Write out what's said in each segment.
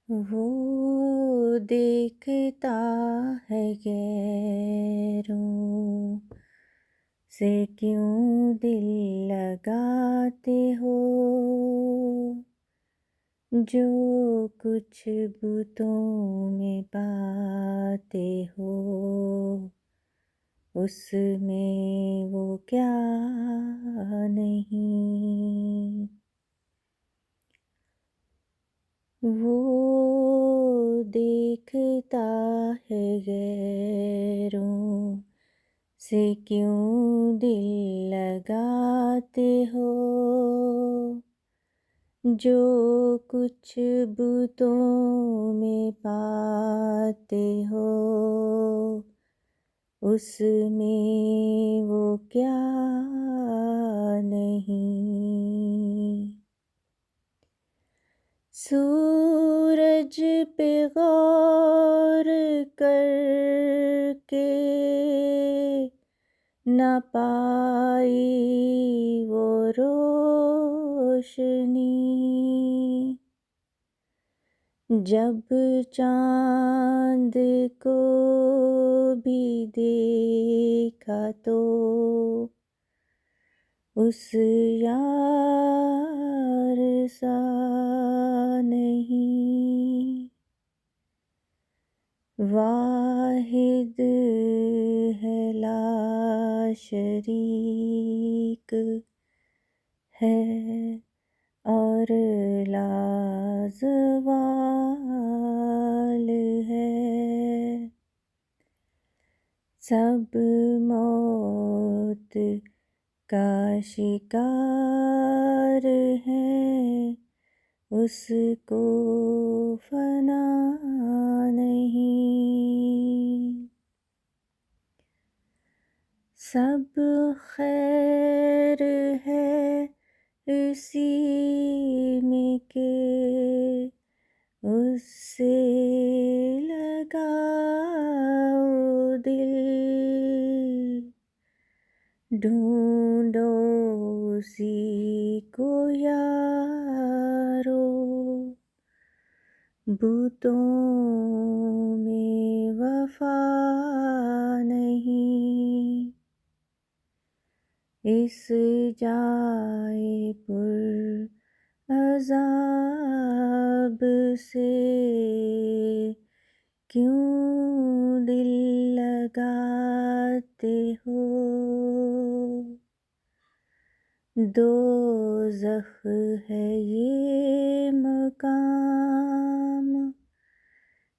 وہ دیکھتا ہے غیروں سے کیوں دل لگاتے ہو، جو کچھ بتوں میں پاتے ہو اس میں وہ کیا نہیں۔ وہ دیکھتا ہے غیروں سے کیوں دل لگاتے ہو، جو کچھ بتوں میں پاتے ہو اس میں وہ کیا نہیں۔ سورج پہ غور کر کے نہ پائی وہ روشنی، جب چاند کو بھی دیکھا تو اس یار سا نہیں۔ واحد ہے لا شریک ہے اور لازوال ہے، سب موت کا شکار ہے، اس کو فنا نہیں۔ سب خیر ہے اسی میں کہ اس سے لگاؤ دل، ڈھونڈو اسی کو یارو، بتوں میں وفا نہیں۔ اس جائے پر عذاب سے کیوں دل لگاتے ہو، دوزخ ہے یہ مقام،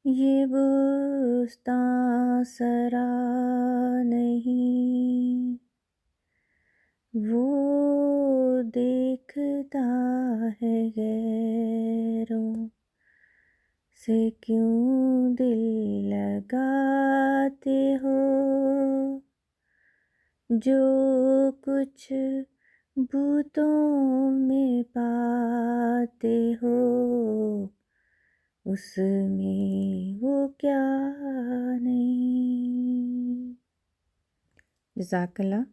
یہ بستاں سرا نہیں۔ وہ دیکھتا ہے غیروں سے کیوں دل لگاتے ہو، جو کچھ بتوں میں پاتے ہو اس میں وہ کیا نہیں۔ جزاک اللہ۔